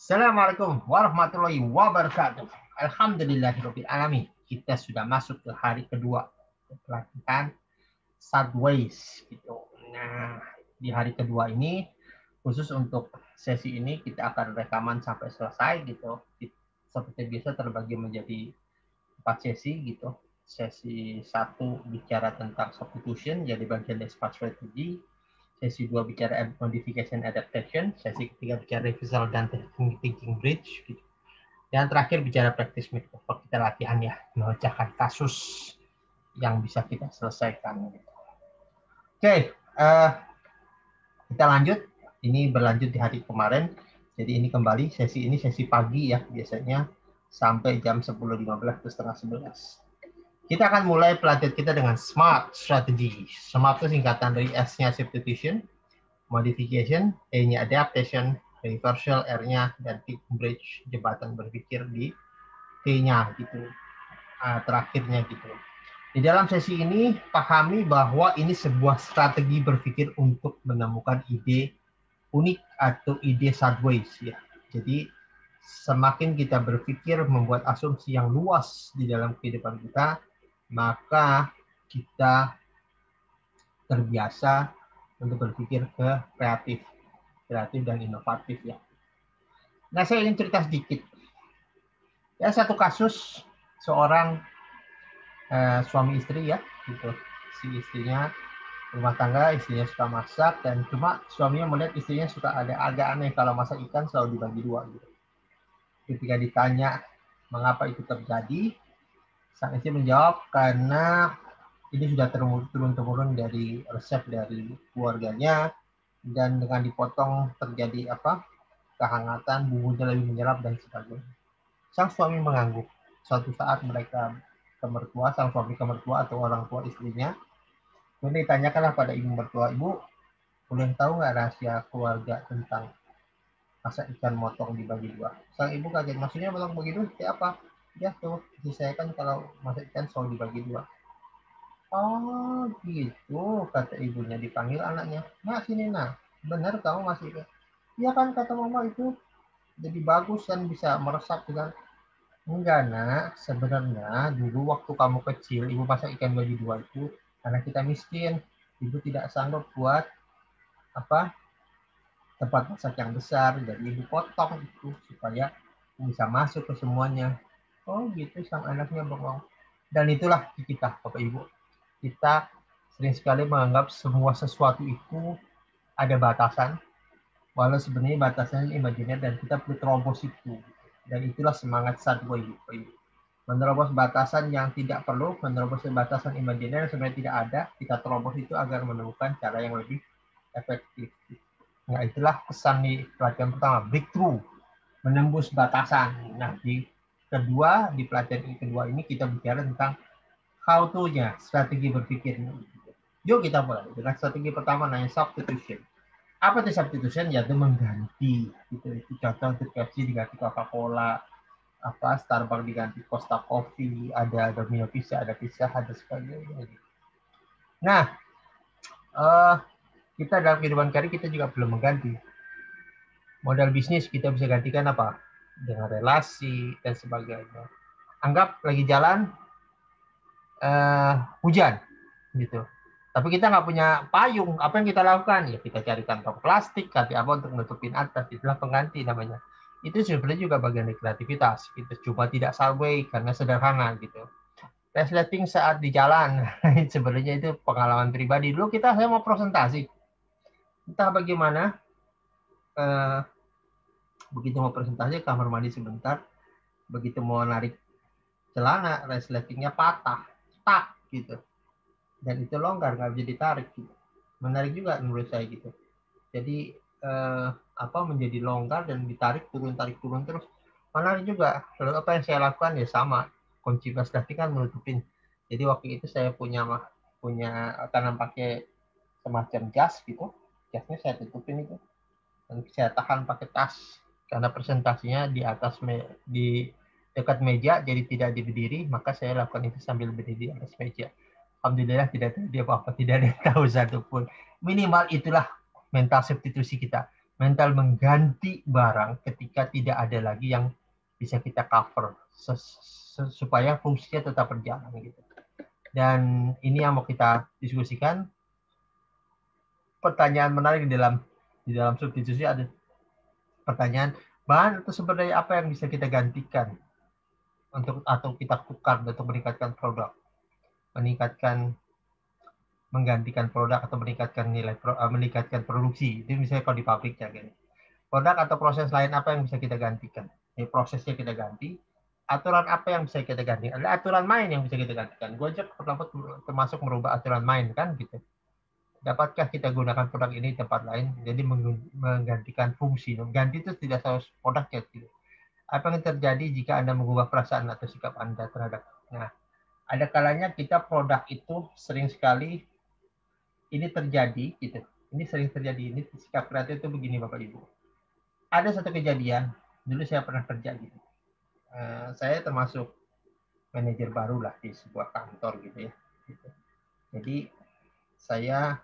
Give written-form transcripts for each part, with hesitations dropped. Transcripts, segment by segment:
Assalamualaikum warahmatullahi wabarakatuh. Alhamdulillahirabbil alamin. Kita sudah masuk ke hari kedua pelatihan Sideways gitu. Nah, di hari kedua ini khusus untuk sesi ini kita akan rekaman sampai selesai gitu. Seperti biasa terbagi menjadi 4 sesi gitu. Sesi 1 bicara tentang substitution, jadi bagian dari smart strategy. Sesi 2 bicara modification adaptation, sesi ketiga bicara reversal dan thinking bridge, gitu. Dan terakhir bicara practice method, kita latihan ya, memecahkan kasus yang bisa kita selesaikan. Gitu. Oke, kita lanjut. Ini berlanjut di hari kemarin. Jadi ini kembali sesi pagi ya biasanya sampai jam 10.15 ke setengah 11. Kita akan mulai pelatihan kita dengan SMART strategy. SMART itu singkatan dari S-nya substitution, modification, E-nya adaptation, reversal, R-nya, dan bridge, jembatan berpikir di T-nya gitu. Terakhirnya gitu. Di dalam sesi ini, pahami bahwa ini sebuah strategi berpikir untuk menemukan ide unik atau ide sideways ya. Jadi semakin kita berpikir membuat asumsi yang luas di dalam kehidupan kita, maka kita terbiasa untuk berpikir ke kreatif dan inovatif ya. Nah, saya ingin cerita sedikit. Ya, satu kasus seorang suami istri ya, gitu. Si istrinya rumah tangga, istrinya suka masak, dan cuma suaminya melihat istrinya suka ada agak aneh kalau masak ikan selalu dibagi dua gitu. Ketika ditanya mengapa itu terjadi, sang istri menjawab karena ini sudah turun-temurun dari resep dari keluarganya, dan dengan dipotong terjadi kehangatan, bumbunya lebih menyerap dan sebagainya. Sang suami mengangguk. Suatu saat mereka sang suami ke mertua atau orang tua istrinya, kemudian ditanyakanlah pada ibu mertua, "Ibu, boleh tahu nggak rahasia keluarga tentang masak ikan motong dibagi dua?" Sang ibu kaget, "Maksudnya motong bagi dua kayak apa?" "Ya tuh, saya kan kalau masak ikan selalu dibagi dua." "Oh gitu," kata ibunya, dipanggil anaknya. "Nak, sini nak, benar kamu masih ikan?" "Iya kan, kata mama itu jadi bagus dan bisa meresap dengan." "Enggak nak, sebenarnya dulu waktu kamu kecil ibu masak ikan bagi dua itu karena kita miskin, ibu tidak sanggup buat tempat masak yang besar, jadi ibu potong itu supaya bisa masuk ke semuanya." "Oh gitu," sang anaknya bengong. Dan itulah kita Bapak Ibu, kita sering sekali menganggap semua sesuatu itu ada batasan, walau sebenarnya batasannya imajiner dan kita perlu terobos itu. Dan itulah semangat Sideways. Menerobos batasan yang tidak perlu, menerobos batasan imajiner yang sebenarnya tidak ada, kita terobos itu agar menemukan cara yang lebih efektif. Nah, itulah pesan di pelatihan pertama, breakthrough, menembus batasan. Nah, di pelatihan kedua ini kita bicara tentang how to-nya, strategi berpikir. Yuk kita mulai dengan strategi pertama, namanya substitution. Apa itu substitution? Yaitu mengganti. Itu contoh untuk Pepsi diganti Coca-Cola, Starbucks diganti Costa Coffee, ada Domino Pizza, ada Pizza Hut, dan sebagainya. Nah, kita dalam kehidupan karya kita juga belum mengganti. Modal bisnis kita bisa gantikan apa? Dengan relasi dan sebagainya. Anggap lagi jalan hujan, gitu. Tapi kita nggak punya payung, apa yang kita lakukan? Ya kita cari kantong plastik, ganti apa untuk nutupin atas, itulah pengganti namanya. Itu sebenarnya juga bagian dari kreativitas. Itu cuma tidak Sideways karena sederhana gitu. Resleting saat di jalan, sebenarnya itu pengalaman pribadi. Dulu saya mau presentasi, entah bagaimana, begitu mau presentasi kamar mandi sebentar, begitu mau narik celana, resletingnya patah, tak gitu. Dan itu longgar, nggak bisa ditarik gitu. Menarik juga menurut saya gitu. Jadi menjadi longgar dan ditarik turun terus. Menarik juga. Lalu apa yang saya lakukan ya sama, kunci resleting kan menutupin. Jadi waktu itu saya punya karena pakai semacam jas gitu, jasnya saya tutupin itu, dan saya tahan pakai tas karena presentasinya di atas di dekat meja, jadi tidak berdiri, maka saya lakukan itu sambil berdiri di atas meja. Alhamdulillah tidak terjadi apa-apa, tidak ada yang tahu satupun. Minimal itulah mental substitusi kita. mental mengganti barang ketika tidak ada lagi yang bisa kita cover supaya fungsinya tetap berjalan gitu. Dan ini yang mau kita diskusikan. Pertanyaan menarik di dalam substitusi ada pertanyaan bahan atau sumber daya apa yang bisa kita gantikan atau kita tukar untuk meningkatkan produk, menggantikan produk atau meningkatkan produksi. Itu misalnya kalau di pabriknya gitu. Produk atau proses lain apa yang bisa kita gantikan? Ini prosesnya kita ganti. Aturan apa yang bisa kita ganti? Ada aturan main yang bisa kita gantikan. Gojek termasuk merubah aturan main kan gitu. Dapatkah kita gunakan produk ini di tempat lain? Jadi menggantikan fungsi. Mengganti itu tidak harus produknya. Gitu. Apa yang terjadi jika Anda mengubah perasaan atau sikap Anda terhadap? Nah, ada kalanya kita produk itu sering sekali ini terjadi gitu. Ini sering terjadi. Ini sikap kreatif itu begini Bapak Ibu. Ada satu kejadian, dulu saya pernah kerja gitu. Saya termasuk manajer baru lah di sebuah kantor gitu ya. Gitu. Jadi saya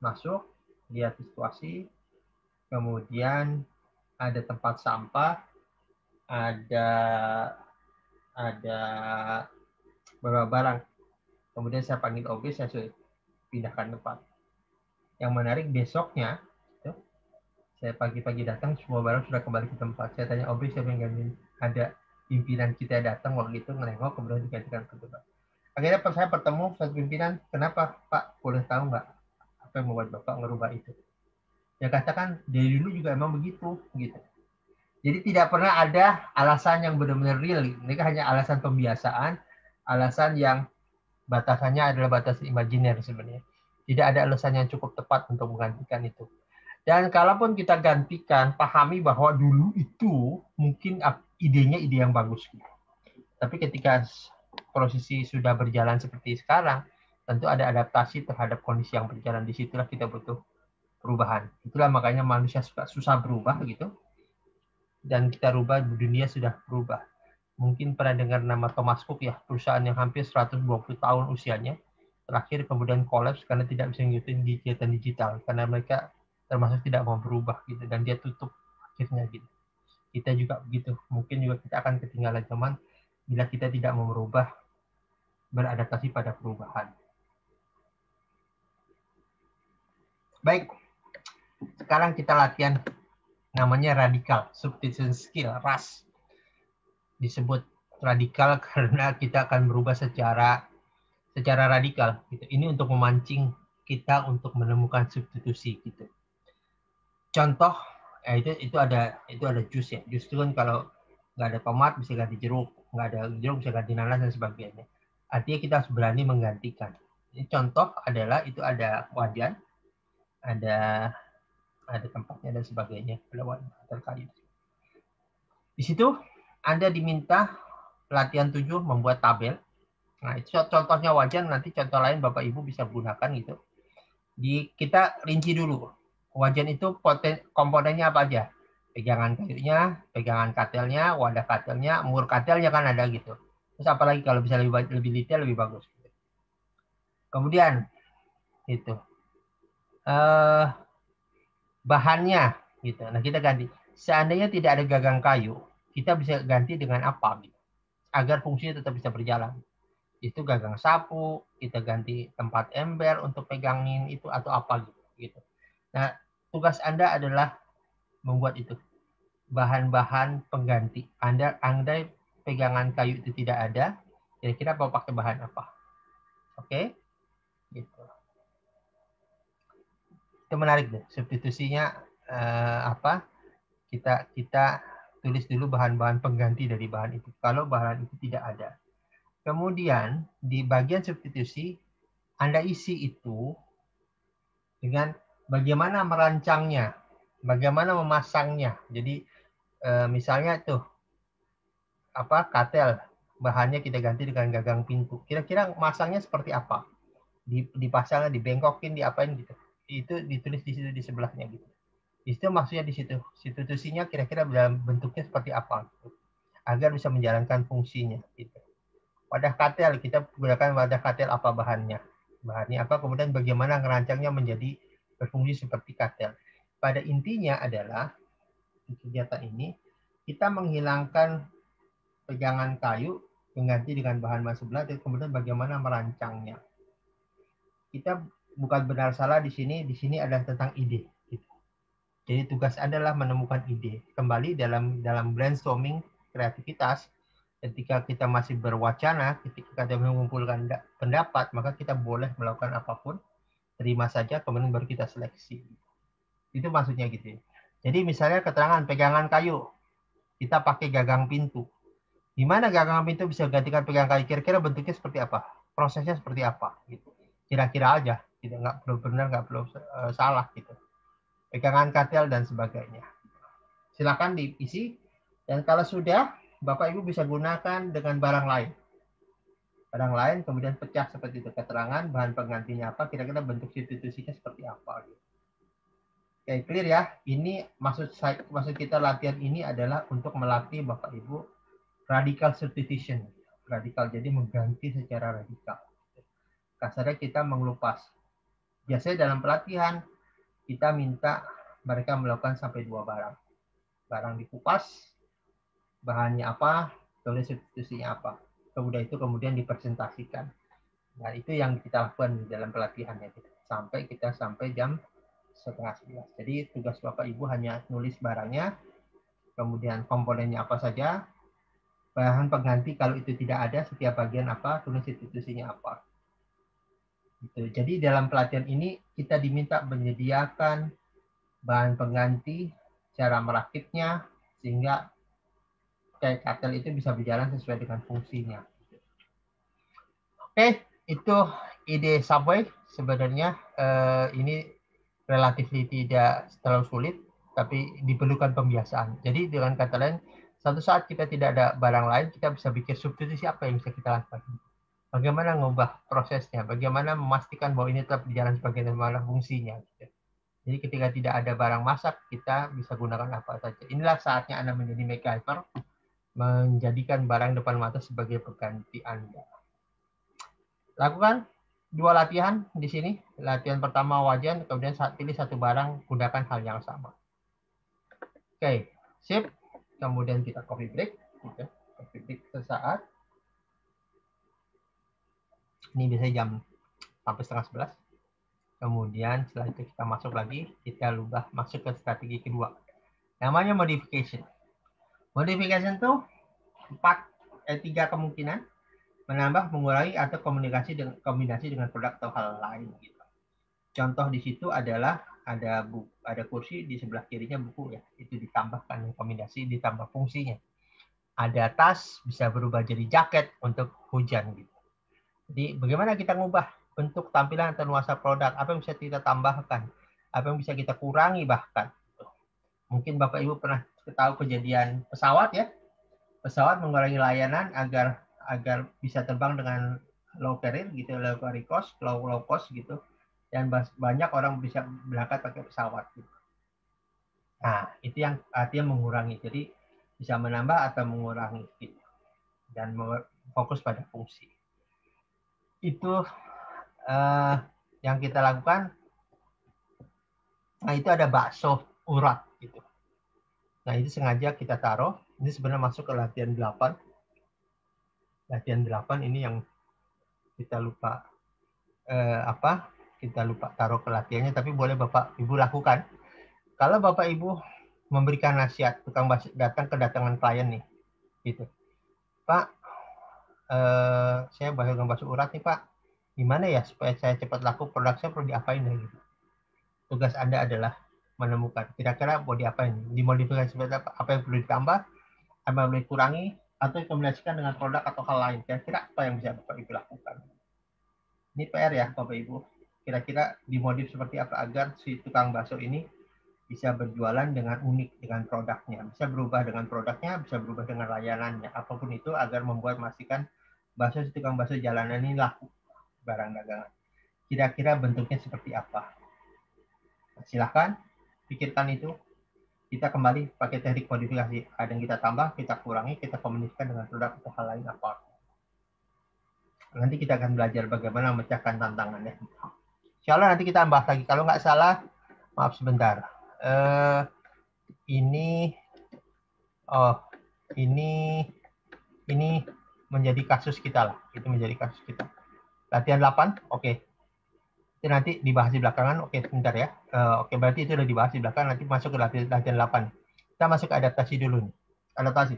masuk, lihat situasi, kemudian ada tempat sampah, ada beberapa barang. Kemudian saya panggil OB, saya suruh pindahkan tempat. Yang menarik besoknya, saya pagi-pagi datang, semua barang sudah kembali ke tempat. Saya tanya OB siapa yang gantiin? Ada pimpinan kita datang waktu itu ngelengok, kemudian digantikan ke tempat. Akhirnya saya bertemu satu pimpinan, kenapa Pak, boleh tahu nggak apa yang membuat Bapak ngerubah itu? Ya katakan dari dulu juga emang begitu gitu. Jadi tidak pernah ada alasan yang benar-benar real. Ini hanya alasan pembiasaan, alasan yang batasannya adalah batasan imajiner sebenarnya. Tidak ada alasan yang cukup tepat untuk menggantikan itu. Dan kalaupun kita gantikan, pahami bahwa dulu itu mungkin idenya ide yang bagus. Tapi ketika prosesi sudah berjalan seperti sekarang, tentu ada adaptasi terhadap kondisi yang berjalan. Disitulah kita butuh perubahan. Itulah makanya manusia susah berubah gitu. Dan kita rubah, dunia sudah berubah. Mungkin pernah dengar nama Thomas Cook ya, perusahaan yang hampir 120 tahun usianya. Terakhir kemudian kolaps karena tidak bisa ngikutin kegiatan digital. Karena mereka termasuk tidak mau berubah gitu. Dan dia tutup akhirnya gitu. Kita juga begitu. Mungkin juga kita akan ketinggalan zaman bila kita tidak mau berubah, beradaptasi pada perubahan. Baik, sekarang kita latihan namanya radikal, substitution skill, RAS. Disebut radikal karena kita akan berubah secara radikal. Gitu. Ini untuk memancing kita untuk menemukan substitusi. Gitu. Contoh, itu ada jus ya. Jus itu kan kalau nggak ada tomat bisa ganti jeruk, nggak ada jeruk bisa ganti nanas dan sebagainya. Artinya kita harus berani menggantikan. Ini contoh adalah itu ada wajan, ada tempatnya dan sebagainya, ada wajan terkait. Di situ Anda diminta latihan 7 membuat tabel. Nah, itu contohnya wajan, nanti contoh lain Bapak Ibu bisa gunakan gitu. Kita rinci dulu. Wajan itu komponennya apa aja? Pegangan kayunya, pegangan katelnya, wadah katelnya, mur katelnya kan ada gitu. Terus apalagi kalau bisa lebih detail lebih bagus. Kemudian itu bahannya gitu. Nah, kita ganti. Seandainya tidak ada gagang kayu, kita bisa ganti dengan apa gitu. Agar fungsinya tetap bisa berjalan. Itu gagang sapu, kita ganti tempat ember untuk pegangin itu atau apa gitu. Nah, tugas Anda adalah membuat itu. Bahan-bahan pengganti. Andai pegangan kayu itu tidak ada, kira-kira mau pakai bahan apa? Oke? Gitu. Itu menarik deh. Substitusinya apa? Kita tulis dulu bahan-bahan pengganti dari bahan itu. Kalau bahan itu tidak ada. Kemudian di bagian substitusi, Anda isi itu dengan bagaimana merancangnya, bagaimana memasangnya. Jadi misalnya tuh katel, bahannya kita ganti dengan gagang pintu. Kira-kira masangnya seperti apa? Dipasang, dibengkokin, diapain gitu. Itu ditulis di situ di sebelahnya gitu. Itu maksudnya di situ. Substitusinya kira-kira dalam bentuknya seperti apa gitu. Agar bisa menjalankan fungsinya gitu. Wadah katel, kita gunakan wadah katel apa bahannya. Bahannya apa, kemudian bagaimana ngerancangnya menjadi berfungsi seperti kartel. Pada intinya adalah di kegiatan ini kita menghilangkan pegangan kayu, mengganti dengan bahan masuk belah, dan kemudian bagaimana merancangnya. Kita bukan benar salah di sini adalah tentang ide. Jadi tugas adalah menemukan ide. Kembali dalam brainstorming kreativitas, ketika kita masih berwacana, ketika kita mengumpulkan pendapat, maka kita boleh melakukan apapun, terima saja, kemudian baru kita seleksi. Itu maksudnya gitu. Jadi misalnya keterangan pegangan kayu, kita pakai gagang pintu. Di mana gagang pintu bisa gantikan pegangan kayu? Kira-kira bentuknya seperti apa? Prosesnya seperti apa? Gitu. Kira-kira aja, tidak nggak perlu benar, nggak perlu salah gitu. Pegangan kartel dan sebagainya. Silakan diisi. Dan kalau sudah, Bapak Ibu bisa gunakan dengan barang lain. Barang lain kemudian pecah seperti itu, keterangan, bahan penggantinya apa, kira-kira bentuk substitusinya seperti apa. Gitu. Oke, clear ya. Ini maksud kita latihan ini adalah untuk melatih Bapak Ibu radical substitution. Radikal jadi mengganti secara radikal. Kasarnya kita mengelupas. Biasanya dalam pelatihan kita minta mereka melakukan sampai 2 barang. Barang dikupas, bahannya apa, kemudian substitusinya apa. Kemudian itu kemudian dipresentasikan. Nah, itu yang kita lakukan di dalam pelatihan ya. Sampai jam 10:30. Jadi tugas Bapak Ibu hanya nulis barangnya, kemudian komponennya apa saja, bahan pengganti kalau itu tidak ada, setiap bagian apa, tulis substitusinya apa. Gitu. Jadi dalam pelatihan ini kita diminta menyediakan bahan pengganti, cara merakitnya, sehingga kayak kartel itu bisa berjalan sesuai dengan fungsinya. Oke, itu ide Subway. Sebenarnya ini relatif tidak terlalu sulit, tapi diperlukan pembiasaan. Jadi dengan kata lain, suatu saat kita tidak ada barang lain, kita bisa bikin substitusi apa yang bisa kita lakukan. Bagaimana mengubah prosesnya, bagaimana memastikan bahwa ini tetap berjalan sebagaimana fungsinya. Jadi ketika tidak ada barang masak, kita bisa gunakan apa saja. Inilah saatnya Anda menjadi MacGyver, menjadikan barang depan mata sebagai pengganti Anda. Lakukan 2 latihan di sini. Latihan pertama wajan, kemudian pilih 1 barang, gunakan hal yang sama. Oke, sip. Kemudian kita coffee break. Coffee break sesaat. Ini biasanya jam sampai 10:30. Kemudian setelah itu kita masuk lagi, kita masuk ke strategi kedua. Namanya modification. Modification itu 3 kemungkinan: menambah, mengurangi, atau kombinasi dengan produk atau hal lain. Gitu. Contoh di situ adalah ada kursi di sebelah kirinya buku ya, itu ditambahkan kombinasi ditambah fungsinya. Ada tas bisa berubah jadi jaket untuk hujan gitu. Jadi bagaimana kita ngubah bentuk tampilan atau nuansa produk? Apa yang bisa kita tambahkan? Apa yang bisa kita kurangi bahkan? Mungkin Bapak Ibu pernah tahu kejadian pesawat ya. Pesawat mengurangi layanan agar bisa terbang dengan low carrier gitu, low cost gitu. Dan banyak orang bisa berangkat pakai pesawat. Gitu. Nah, itu yang artinya mengurangi. Jadi bisa menambah atau mengurangi gitu. Dan fokus pada fungsi. Itu yang kita lakukan. Nah, itu ada bakso urat gitu. Nah, itu sengaja kita taruh. Ini sebenarnya masuk ke latihan 8. Latihan 8 ini yang kita lupa kita lupa taruh ke latihannya, tapi boleh Bapak Ibu lakukan. Kalau Bapak Ibu memberikan nasihat, tukang bakso datang kedatangan klien nih, gitu. Pak, saya tukang bakso urat nih Pak. Gimana ya supaya saya cepat laku, produk saya perlu diapain ya gitu. Tugas Anda adalah menemukan kira-kira mau diapain, dimodifikasi seperti apa yang perlu ditambah, apa yang perlu dikurangi, atau dikombinasikan dengan produk atau hal lain. Kira-kira apa yang bisa Bapak Ibu lakukan? Ini PR ya Bapak Ibu. Kira-kira dimodif seperti apa agar si tukang bakso ini bisa berjualan dengan unik dengan produknya, bisa berubah dengan produknya, bisa berubah dengan layanannya, apapun itu agar memastikan bakso si tukang bakso jalanan ini laku barang dagangan. Kira-kira bentuknya seperti apa? Nah, silahkan pikirkan itu. Kita kembali pakai teknik modifikasi. Ada yang kita tambah, kita kurangi, kita komunikasikan dengan produk atau hal lain apa. Nanti kita akan belajar bagaimana memecahkan tantangannya. Insya Allah nanti kita bahas lagi. Kalau nggak salah, maaf sebentar. Ini, oh, ini menjadi kasus kita lah. Itu menjadi kasus kita. Latihan 8, oke. Itu nanti dibahas di belakangan. Oke, sebentar ya. Oke, berarti itu udah dibahas di belakang. Nanti masuk ke latihan 8. Kita masuk ke adaptasi dulu nih. Adaptasi.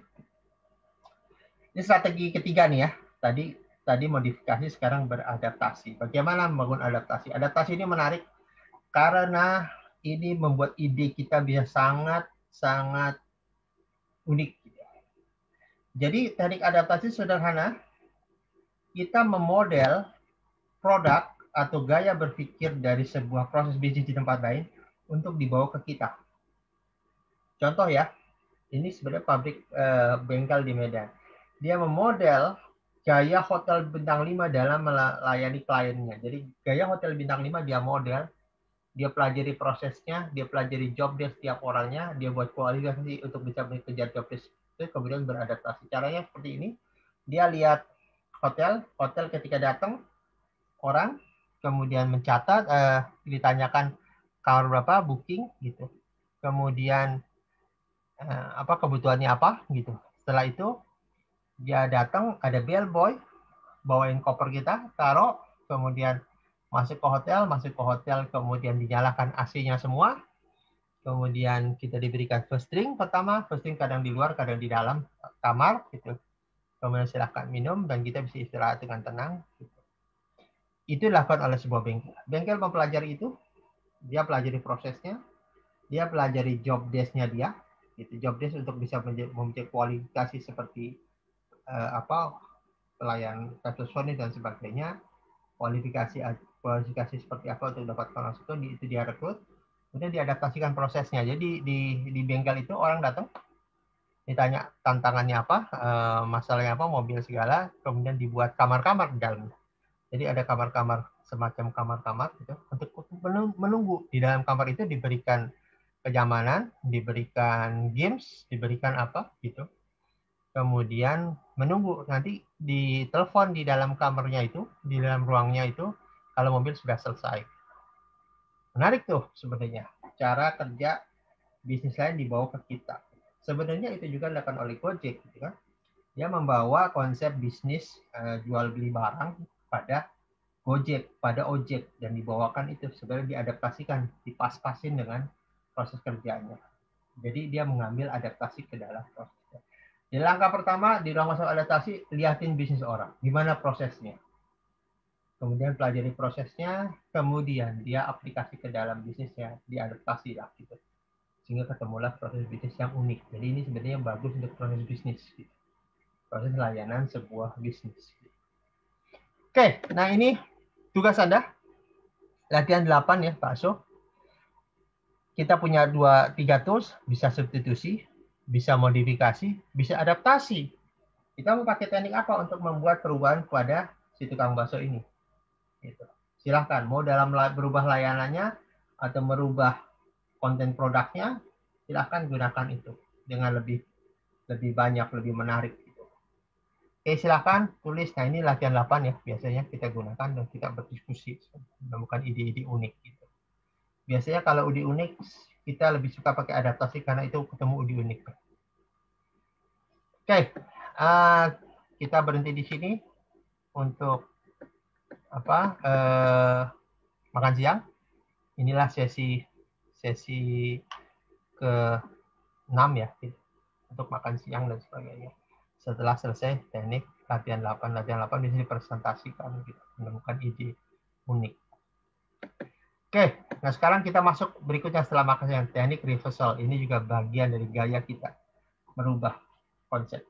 Ini strategi ketiga nih ya. Tadi modifikasi, sekarang beradaptasi. Bagaimana membangun adaptasi? Adaptasi ini menarik karena ini membuat ide kita bisa sangat unik. Jadi teknik adaptasi sederhana, kita memodel produk atau gaya berpikir dari sebuah proses bisnis di tempat lain untuk dibawa ke kita. Contoh ya, ini sebenarnya pabrik bengkel di Medan. Dia memodel gaya hotel bintang 5 dalam melayani kliennya. Jadi gaya hotel bintang 5 dia model, dia pelajari prosesnya, dia pelajari job desk setiap orangnya, dia buat kualifikasi untuk bisa mengejar job desk itu, kemudian beradaptasi. Caranya seperti ini, dia lihat hotel ketika datang orang, kemudian mencatat, ditanyakan kamar berapa, booking gitu, kemudian apa kebutuhannya apa gitu. Setelah itu dia datang, ada bellboy, bawain koper kita, taruh, kemudian masuk ke hotel, kemudian dinyalakan AC-nya semua, kemudian kita diberikan first drink pertama, first drink kadang di luar, kadang di dalam kamar gitu. Kemudian silahkan minum dan kita bisa istirahat dengan tenang. Gitu. Itu dilakukan oleh sebuah bengkel. Bengkel mempelajari itu, dia pelajari prosesnya, dia pelajari job desk-nya dia, gitu. Job desk untuk bisa mempunyai kualifikasi seperti apa pelayan resepsionis dan sebagainya, kualifikasi seperti apa untuk mendapatkan itu dia rekrut, kemudian diadaptasikan prosesnya. Jadi di bengkel itu orang datang, ditanya tantangannya apa, masalahnya apa, mobil segala, kemudian dibuat kamar-kamar di dalamnya. Jadi ada kamar-kamar, semacam kamar-kamar gitu, untuk menunggu. Di dalam kamar itu diberikan kenyamanan, diberikan games, diberikan apa gitu. Kemudian menunggu, nanti ditelepon di dalam kamarnya itu, di dalam ruangnya itu, kalau mobil sudah selesai. Menarik tuh sebenarnya, cara kerja bisnis lain dibawa ke kita. Sebenarnya itu juga dilakukan oleh Gojek, gitu kan? Dia membawa konsep bisnis jual beli barang pada Gojek, pada ojek, dan dibawakan itu sebenarnya diadaptasikan, dipas-pasin dengan proses kerjanya. Jadi dia mengambil adaptasi ke dalam prosesnya. Di langkah pertama di ruang masalah adaptasi, lihatin bisnis orang, gimana prosesnya. Kemudian pelajari prosesnya, kemudian dia aplikasi ke dalam bisnisnya, diadaptasi lah gitu. Sehingga ketemulah proses bisnis yang unik. Jadi ini sebenarnya bagus untuk proses bisnis. Gitu. Proses layanan sebuah bisnis. Oke, nah ini tugas Anda. Latihan 8 ya, Pak So. Kita punya 3 tools, bisa substitusi, bisa modifikasi, bisa adaptasi. Kita mau pakai teknik apa untuk membuat perubahan pada si tukang bakso ini? Gitu. Silahkan, mau dalam berubah layanannya atau merubah konten produknya, silahkan gunakan itu dengan lebih banyak, lebih menarik. Gitu. Oke, silahkan tulis. Nah, ini latihan 8 ya, biasanya kita gunakan dan kita berdiskusi, menemukan ide-ide unik. Gitu. Biasanya kalau ide unik, kita lebih suka pakai adaptasi karena itu ketemu ide unik. Oke, kita berhenti di sini untuk makan siang. Inilah sesi ke-6 ya, untuk makan siang dan sebagainya. Setelah selesai teknik latihan 8 bisa dipresentasikan, gitu, menemukan ide unik. Oke, nah sekarang kita masuk berikutnya setelah makan siang, teknik reversal. Ini juga bagian dari gaya kita merubah konsep.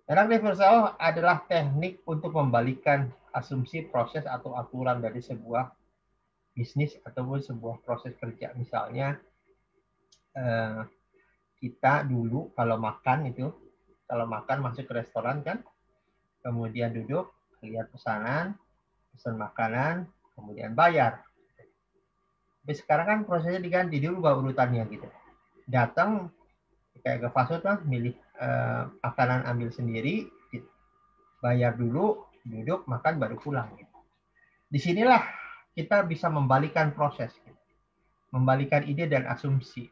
Teknik reversal adalah teknik untuk membalikan asumsi, proses, atau aturan dari sebuah bisnis ataupun sebuah proses kerja. Misalnya kita dulu kalau makan masuk ke restoran kan, kemudian duduk, lihat pesanan, pesan makanan, kemudian bayar. Tapi sekarang kan prosesnya diganti, dulu urutannya gitu. Datang kayak ke fast food kan, milih makanan ambil sendiri, gitu. Bayar dulu, duduk, makan baru pulang. Gitu. Disinilah kita bisa membalikan proses, membalikan ide dan asumsi.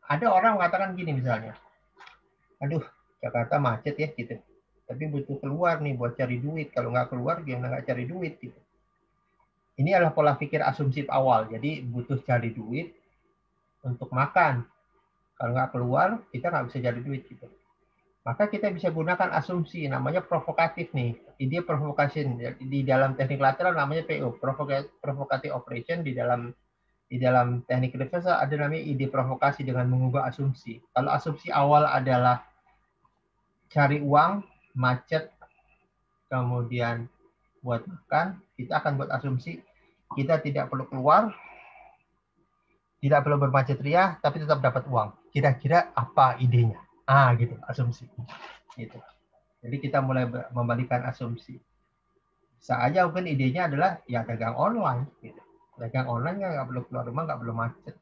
Ada orang mengatakan gini misalnya, aduh Jakarta macet ya gitu, tapi butuh keluar nih buat cari duit. Kalau nggak keluar gimana nggak cari duit gitu. Ini adalah pola pikir asumsi awal. Jadi butuh cari duit untuk makan. Kalau nggak keluar kita nggak bisa cari duit gitu. Maka kita bisa gunakan asumsi, namanya provokatif nih. Ide provocation di dalam teknik lateral namanya PO, provocative operation. Di dalam teknik reversal ada namanya ide provokasi dengan mengubah asumsi. Kalau asumsi awal adalah cari uang, macet, kemudian buat makan, kita akan buat asumsi kita tidak perlu keluar, tidak perlu bermacet ria, tapi tetap dapat uang. Kira-kira apa idenya? Gitu, asumsi. Gitu. Jadi kita mulai membalikan asumsi. Bisa aja mungkin idenya adalah ya dagang online. Gitu. Dagang online nggak perlu keluar rumah, nggak perlu macet.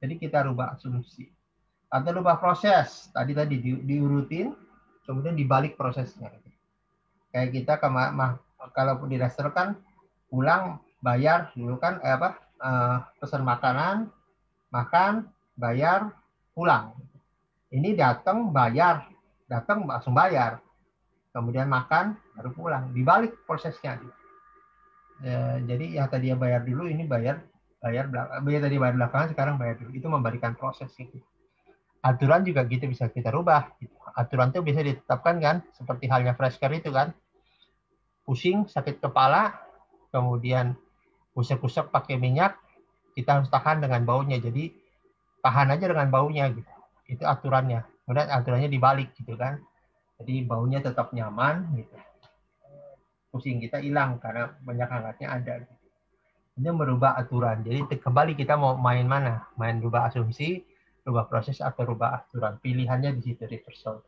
Jadi kita rubah asumsi. Atau rubah proses. Tadi diurutin, kemudian dibalik prosesnya. Kayak kita kalau didasarkan pulang bayar dulu kan pesan makanan, makan, bayar, pulang. Ini datang bayar, datang langsung bayar, kemudian makan baru pulang. Dibalik prosesnya. Jadi yang tadi bayar dulu ini bayar tadi bayar belakangan, sekarang bayar dulu. Itu membalikan proses gitu. Aturan juga gitu bisa kita rubah. Gitu. Aturan itu bisa ditetapkan kan, seperti halnya Fresker itu kan. Pusing, sakit kepala, kemudian usap-usap pakai minyak, kita harus tahan dengan baunya. Jadi tahan aja dengan baunya gitu. Itu aturannya. Kemudian aturannya dibalik gitu kan. Jadi baunya tetap nyaman gitu. Pusing kita hilang karena banyak hangatnya ada. Gitu. Ini merubah aturan. Jadi kembali kita mau main mana? Main rubah asumsi, rubah proses atau rubah aturan. Pilihannya di situ reversal.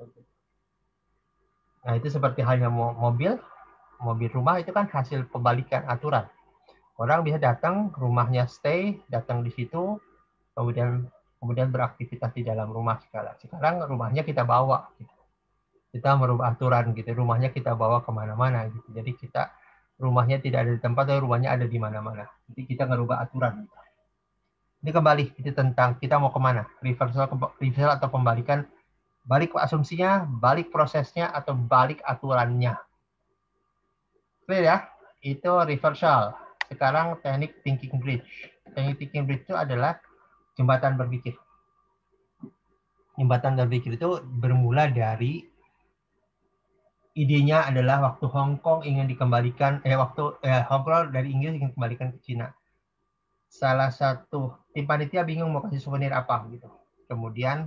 Nah itu seperti halnya mobil rumah itu kan hasil pembalikan aturan. Orang bisa datang, rumahnya stay, datang di situ, kemudian beraktivitas di dalam rumah segala. Sekarang rumahnya kita bawa, gitu. Kita merubah aturan gitu. Rumahnya kita bawa kemana-mana gitu. Jadi kita rumahnya tidak ada di tempat, tapi rumahnya ada di mana-mana. Jadi kita ngerubah aturan. Gitu. Ini kembali itu tentang kita mau kemana, reversal atau pembalikan, balik asumsinya, balik prosesnya atau balik aturannya. Clear ya? Itu reversal. Sekarang teknik thinking bridge. Teknik thinking bridge itu adalah jembatan berpikir. Jembatan berpikir itu bermula dari idenya adalah waktu Hong Kong ingin dikembalikan, Hong Kong dari Inggris ingin dikembalikan ke Cina. Salah satu tim panitia bingung mau kasih souvenir apa gitu. Kemudian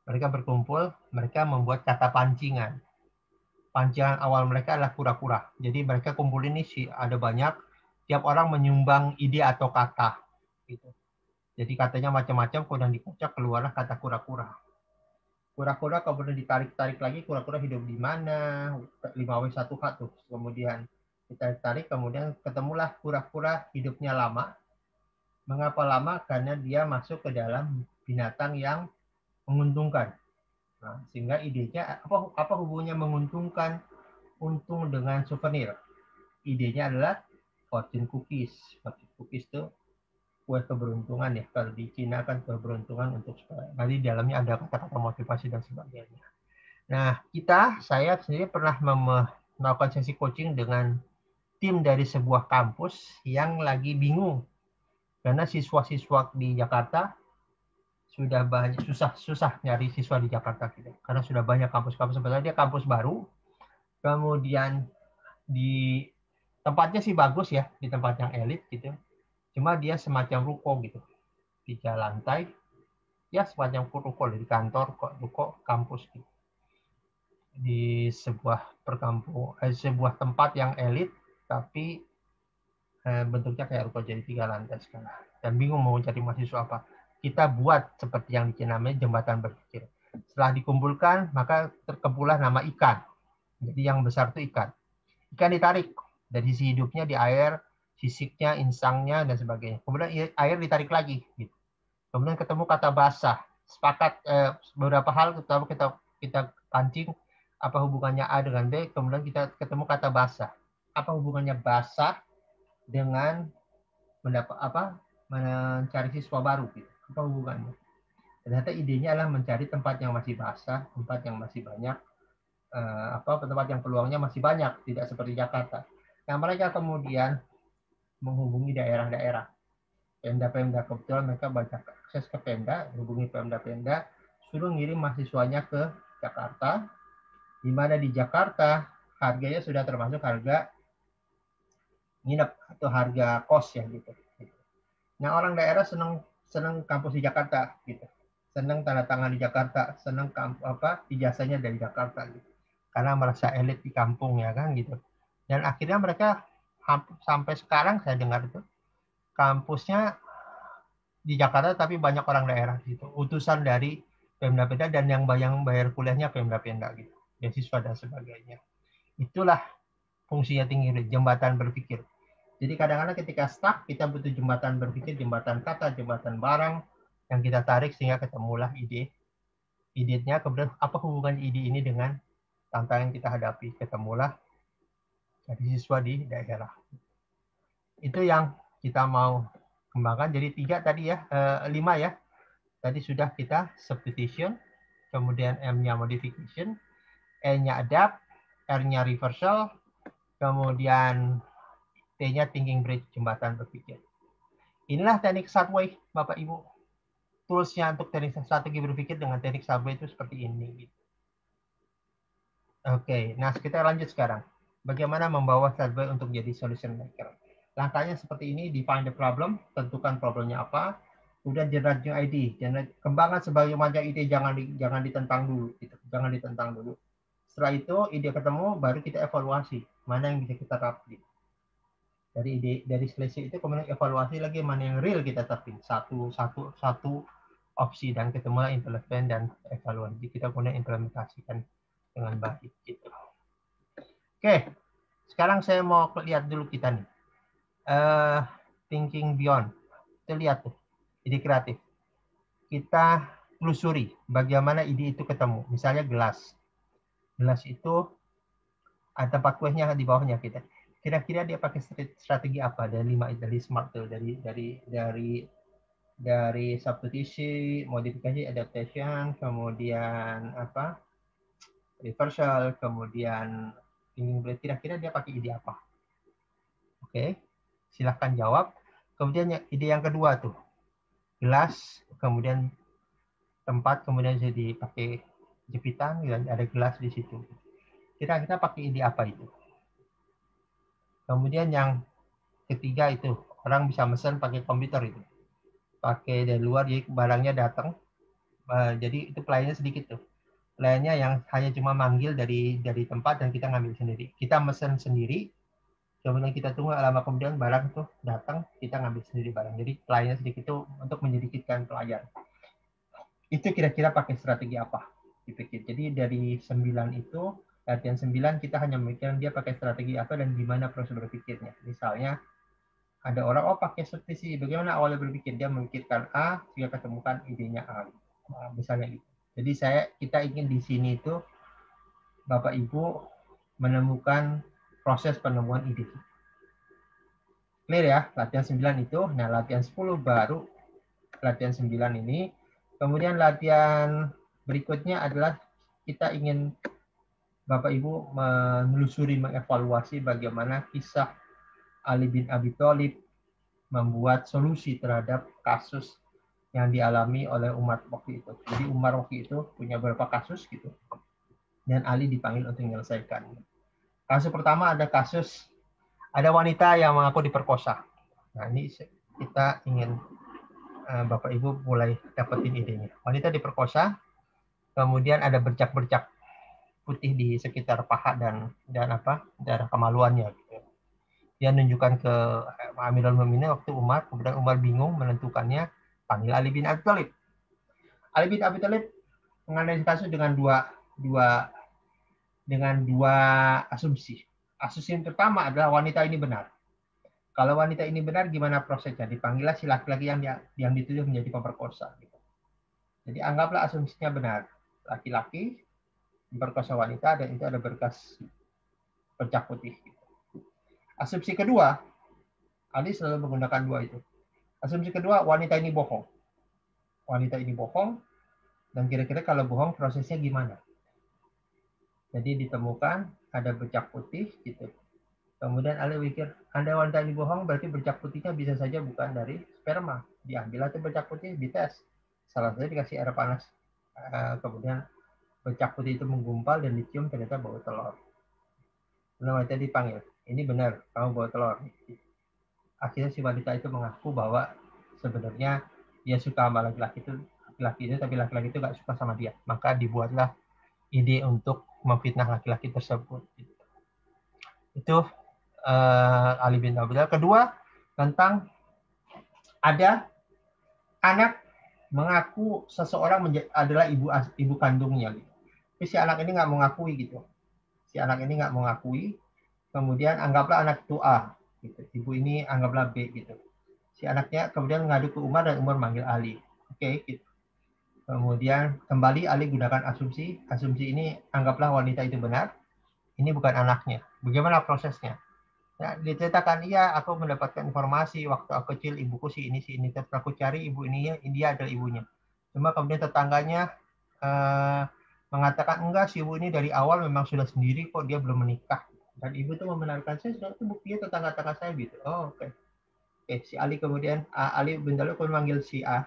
mereka berkumpul, mereka membuat kata pancingan. Pancingan awal mereka adalah kura-kura. Jadi mereka kumpulin ini sih ada banyak, tiap orang menyumbang ide atau kata gitu. Jadi katanya macam-macam, kemudian dikocok keluarlah kata kura-kura. Kura-kura kemudian ditarik-tarik lagi, kura-kura hidup di mana, 5W1H tuh. Kemudian ditarik-tarik, kemudian ketemulah kura-kura hidupnya lama. Mengapa lama? Karena dia masuk ke dalam binatang yang menguntungkan. Nah, sehingga idenya apa hubungannya menguntungkan untung dengan souvenir? Idenya adalah fortune cookies. Fortune cookies itu kue keberuntungan ya. Kalau di Cina kan keberuntungan untuk nanti di dalamnya ada kata-kata motivasi dan sebagainya. Nah, saya sendiri pernah melakukan sesi coaching dengan tim dari sebuah kampus yang lagi bingung karena siswa-siswa di Jakarta sudah banyak susah nyari siswa di Jakarta gitu. Karena sudah banyak kampus-kampus, sebenarnya dia kampus baru. Kemudian di tempatnya sih bagus ya, di tempat yang elit gitu. Cuma dia semacam ruko gitu. 3 lantai. Ya semacam ruko di kantor, ruko kampus gitu. Di sebuah sebuah tempat yang elit tapi bentuknya kayak ruko, jadi 3 lantai sekarang. Dan bingung mau cari mahasiswa apa. Kita buat seperti yang namanya jembatan berpikir. Setelah dikumpulkan, maka terkumpullah nama ikan. Jadi yang besar itu ikan. Ikan ditarik dari sisi hidupnya di air, sisiknya, insangnya, dan sebagainya. Kemudian air ditarik lagi. Gitu. Kemudian ketemu kata basah. Sepakat beberapa hal kita pancing apa hubungannya A dengan B, kemudian kita ketemu kata basah. Apa hubungannya basah dengan mencari siswa baru gitu. Apa hubungannya? Ternyata idenya adalah mencari tempat yang masih basah, tempat yang masih banyak tempat yang peluangnya masih banyak, tidak seperti Jakarta. Nah, mereka kemudian menghubungi daerah-daerah. Pemda-pemda, kebetulan mereka banyak akses ke Pemda, hubungi Pemda-Pemda, suruh ngirim mahasiswanya ke Jakarta, di mana di Jakarta harganya sudah termasuk harga nginep atau harga kos ya gitu. Nah, orang daerah senang kampus di Jakarta gitu. Senang tanda tangan di Jakarta, senang ijazahnya dari Jakarta gitu. Karena merasa elit di kampung ya kan gitu. Dan akhirnya mereka sampai sekarang saya dengar itu kampusnya di Jakarta tapi banyak orang daerah gitu. Utusan dari Pemda-Pemda dan yang bayar kuliahnya Pemda-Pemda gitu. Beasiswa dan sebagainya. Itulah fungsinya tinggi jembatan berpikir. Jadi kadang-kadang ketika stuck, kita butuh jembatan berpikir, jembatan kata, jembatan barang yang kita tarik sehingga ketemulah ide. Idenya kemudian apa hubungan ide ini dengan tantangan yang kita hadapi? Ketemulah jadi siswa di daerah. Itu yang kita mau kembangkan. Jadi 3 tadi ya, 5 ya. Tadi sudah kita substitution, kemudian M-nya modification, E-nya adapt, R-nya reversal, kemudian T-nya thinking bridge, jembatan berpikir. Inilah teknik Subway, Bapak Ibu. Tools-nya untuk teknik strategi berpikir dengan teknik Subway itu seperti ini. Oke, nah kita lanjut sekarang. Bagaimana membawa Subway untuk jadi solution maker? Langkahnya seperti ini, define the problem, tentukan problemnya apa, kemudian generate new ide, kembangkan sebagai macam ide, jangan ditentang dulu, gitu. Jangan ditentang dulu. Setelah itu ide ketemu, baru kita evaluasi mana yang bisa kita terapkan. Dari selisih itu kemudian evaluasi lagi mana yang real kita terapkan, satu opsi, dan ketemulah implement dan evaluasi, kita kemudian implementasikan dengan baik gitu. Oke, sekarang saya mau lihat dulu kita nih thinking beyond. Kita lihat tuh ide kreatif, kita telusuri bagaimana ide itu ketemu. Misalnya gelas itu ada tempat kuehnya di bawahnya. Kita kira-kira dia pakai strategi apa dari 5 dari smart tuh, dari substitusi, modifikasi, adaptation, kemudian reversal, kemudian kira-kira dia pakai ide apa? Oke, silahkan jawab. Kemudian ide yang kedua tuh, gelas, kemudian tempat, kemudian jadi pakai jepitan, dan ada gelas di situ. Kira-kira pakai ide apa itu? Kemudian yang ketiga itu, orang bisa pesan pakai komputer itu. Pakai dari luar, jadi barangnya datang. Jadi itu pelayannya sedikit tuh. Pelayannya yang hanya cuma manggil dari tempat dan kita ngambil sendiri. Kita pesan sendiri, kemudian kita tunggu lama kemudian barang tuh datang, kita ngambil sendiri barang. Jadi pelayannya sedikit itu untuk menyedikitkan pelayan. Itu kira-kira pakai strategi apa? Dipikir. Jadi dari 9 itu, latihan 9 kita hanya memikirkan dia pakai strategi apa dan gimana proses berpikirnya. Misalnya ada orang pakai substitusi, bagaimana awalnya berpikir, dia memikirkan A sehingga ketemukan idenya A. Nah, misalnya gitu. Jadi kita ingin di sini itu Bapak Ibu menemukan proses penemuan ide. Clear ya, latihan 9 itu. Nah, latihan 10 baru latihan 9 ini. Kemudian latihan berikutnya adalah kita ingin Bapak Ibu menelusuri, mengevaluasi bagaimana kisah Ali bin Abi Thalib membuat solusi terhadap kasus yang dialami oleh Umar waktu itu. Jadi Umar waktu itu punya beberapa kasus gitu. Dan Ali dipanggil untuk menyelesaikan. Kasus pertama ada wanita yang mengaku diperkosa. Nah, ini kita ingin Bapak Ibu mulai dapetin idenya. Wanita diperkosa, kemudian ada bercak-bercak putih di sekitar paha dan darah kemaluannya. Gitu. Dia menunjukkan ke Amirul Mukminin waktu Umar, kemudian Umar bingung menentukannya, panggil Ali bin Abi Thalib. Ali bin Abi Thalib menganalisis kasus dengan dua asumsi. Asumsi yang pertama adalah wanita ini benar. Kalau wanita ini benar, gimana prosesnya? Dipanggillah si laki-laki yang dituduh menjadi pemerkosa. Jadi anggaplah asumsinya benar. Laki-laki memperkosa wanita dan itu ada berkas bercak putih. Asumsi kedua, Ali selalu menggunakan dua itu. Asumsi kedua, wanita ini bohong. Wanita ini bohong, dan kira-kira kalau bohong prosesnya gimana? Jadi ditemukan ada bercak putih gitu. Kemudian Ali pikir, Anda wanita ini bohong, berarti bercak putihnya bisa saja bukan dari sperma. Diambil itu bercak putih, dites. Salah satu dikasih air panas. Kemudian bercak putih itu menggumpal dan dicium, ternyata bau telur. Kemudian wanita dipanggil, ini benar, kamu bau telur. Akhirnya si wanita itu mengaku bahwa sebenarnya dia suka sama laki-laki itu, tapi laki-laki itu nggak suka sama dia. Maka dibuatlah ide untuk memfitnah laki-laki tersebut. Itu Ali bin Abi Thalib. Kedua, tentang ada anak mengaku seseorang adalah ibu kandungnya. Gitu. Tapi si anak ini nggak mengakui gitu. Si anak ini nggak mengakui. Kemudian anggaplah anak itu A. Gitu. Ibu ini anggaplah B gitu. Si anaknya kemudian mengadu ke Umar dan Umar manggil Ali. Oke, gitu. Kemudian kembali Ali gunakan asumsi. Asumsi ini anggaplah wanita itu benar. Ini bukan anaknya. Bagaimana prosesnya? Ya, diceritakan, iya aku mendapatkan informasi waktu aku kecil ibuku si ini. Terus aku cari ibu ini, dia adalah ibunya. Cuma kemudian tetangganya mengatakan enggak, si ibu ini dari awal memang sudah sendiri kok, dia belum menikah. Dan ibu itu membenarkan saya, itu buktinya tetangga-tetangga saya gitu. Oh, oke. Oke, si Ali kemudian, Ali bin Thalib memanggil si A,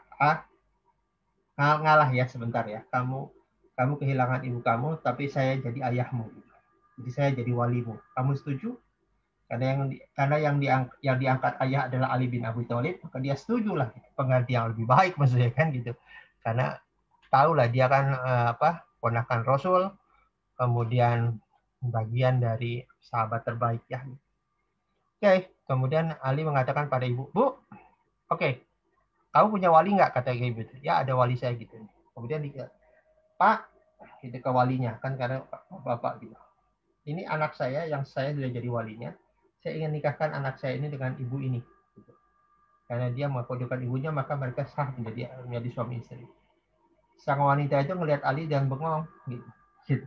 ngalah ya sebentar ya. Kamu kehilangan ibu kamu, tapi saya jadi ayahmu. Jadi saya jadi walimu. Kamu setuju? Karena yang diangkat ayah adalah Ali bin Abi Thalib, maka dia setujulah pengganti yang lebih baik maksudnya kan gitu. Karena tahulah dia kan ponakan Rasul, kemudian bagian dari sahabat terbaik ya. Oke, kemudian Ali mengatakan pada ibu, Bu, oke, kamu punya wali nggak, kata ibu? Ya ada wali saya gitu. Kemudian dia, Pak, itu ke walinya kan karena bapak gitu. Ini anak saya yang saya sudah jadi walinya. Saya ingin nikahkan anak saya ini dengan ibu ini. Karena dia mengkodokan ibunya, maka mereka sah menjadi suami istri. Sang wanita itu melihat Ali dan bengong. Gitu.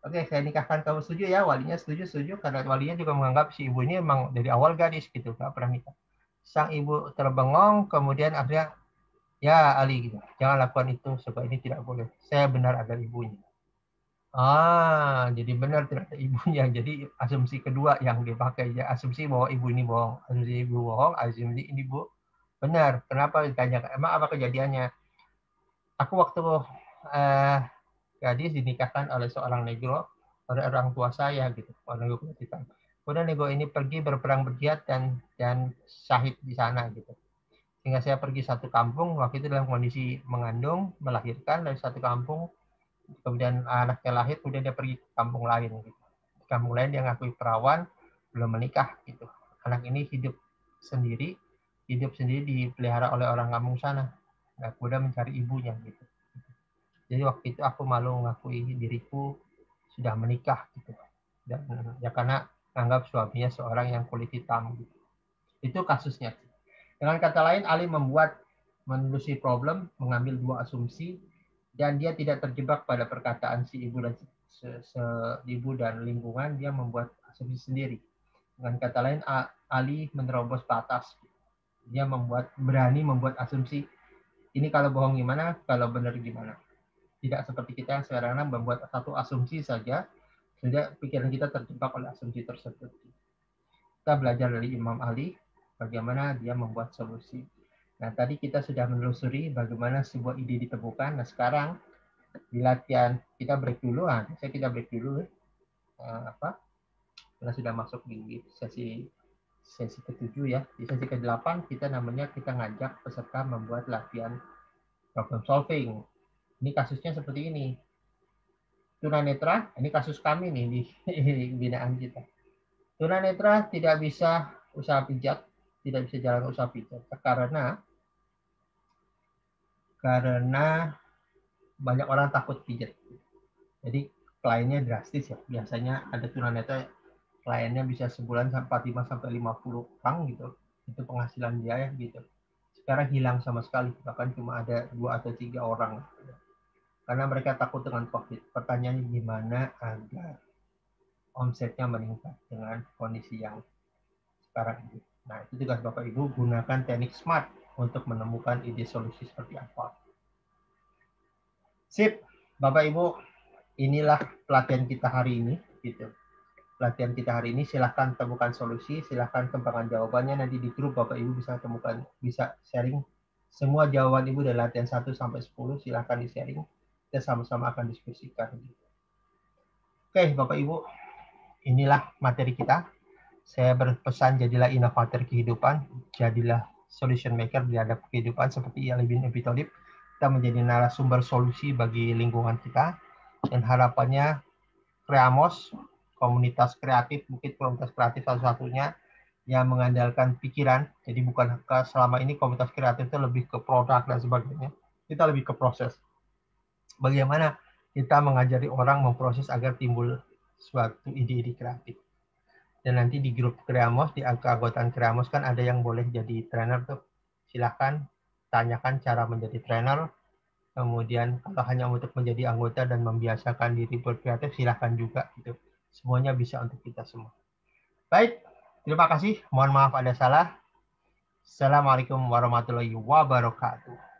Oke, saya nikahkan, kamu setuju ya? Walinya setuju. Karena walinya juga menganggap si ibu ini memang dari awal gadis gitu, nggak pernah nikah. Sang ibu terbengong, kemudian akhirnya, ya Ali, gitu, jangan lakukan itu, sebab ini tidak boleh. Saya benar adalah ibunya. Jadi benar ternyata ibunya. Jadi asumsi kedua yang dipakai, ya asumsi bahwa ibu ini bohong, asumsi ibu bohong, asumsi ini bu benar. Kenapa ditanya? Emang apa kejadiannya? Aku waktu gadis dinikahkan oleh seorang negro, oleh orang tua saya gitu, orang negro kulit hitam. Kemudian negro ini pergi berperang berjihad dan syahid di sana gitu. Sehingga saya pergi satu kampung, waktu itu dalam kondisi mengandung, melahirkan dari satu kampung, kemudian anaknya lahir, kemudian dia pergi ke kampung lain gitu. Di kampung lain dia ngakui perawan, belum menikah gitu. Anak ini hidup sendiri dipelihara oleh orang kampung sana. Nah, kemudian mencari ibunya gitu. Jadi waktu itu aku malu mengakui diriku sudah menikah gitu. Dan ya karena anggap suaminya seorang yang kulit hitam gitu. Itu kasusnya. Dengan kata lain, Ali membuat menelusuri problem, mengambil dua asumsi, dan dia tidak terjebak pada perkataan si ibu dan ibu dan lingkungan. Dia membuat asumsi sendiri. Dengan kata lain, Ali menerobos batas. Dia berani membuat asumsi. Ini kalau bohong gimana, kalau benar gimana. Tidak seperti kita yang sekarang membuat satu asumsi saja, sehingga pikiran kita terjebak oleh asumsi tersebut. Kita belajar dari Imam Ali, bagaimana dia membuat solusi. Nah, tadi kita sudah menelusuri bagaimana sebuah ide ditemukan. Nah, sekarang di latihan kita break dulu. Kita break dulu. Kita sudah masuk di sesi ke-7 ya. Di sesi ke-8 kita ngajak peserta membuat latihan problem solving. Ini kasusnya seperti ini. Tunanetra, ini kasus kami nih di binaan kita. Tunanetra tidak bisa usaha pijat, tidak bisa jalan usaha pijat karena banyak orang takut pijat. Jadi kliennya drastis ya. Biasanya ada tunanetra kliennya bisa sebulan 45 sampai 50 orang gitu. Itu penghasilan dia ya gitu. Sekarang hilang sama sekali, bahkan cuma ada 2 atau 3 orang. Karena mereka takut dengan COVID. Pertanyaannya gimana agar omsetnya meningkat dengan kondisi yang sekarang ini. Nah, itu tugas Bapak Ibu, gunakan teknik SMART untuk menemukan ide solusi seperti apa. Sip, Bapak Ibu, inilah pelatihan kita hari ini. Gitu. Pelatihan kita hari ini, silahkan temukan solusi, silahkan kembangkan jawabannya, nanti di grup Bapak Ibu bisa temukan, bisa sharing semua jawaban Ibu dari latihan 1 sampai 10, silahkan di-sharing, kita sama-sama akan diskusikan. Oke, Bapak Ibu, inilah materi kita. Saya berpesan jadilah inovator kehidupan, jadilah solution maker di hadap kehidupan seperti Ali bin Abi Thalib. Kita menjadi narasumber solusi bagi lingkungan kita, dan harapannya Kreamos, komunitas kreatif, mungkin komunitas kreatif satu-satunya yang mengandalkan pikiran. Jadi bukan selama ini komunitas kreatif itu lebih ke produk dan sebagainya. Kita lebih ke proses. Bagaimana kita mengajari orang memproses agar timbul suatu ide-ide kreatif. Dan nanti di grup Kreamos, di keanggotaan Kreamos kan ada yang boleh jadi trainer tuh. Silahkan tanyakan cara menjadi trainer. Kemudian kalau hanya untuk menjadi anggota dan membiasakan diri berkreatif, silahkan juga. Gitu. Semuanya bisa untuk kita semua. Baik, terima kasih. Mohon maaf ada salah. Assalamualaikum warahmatullahi wabarakatuh.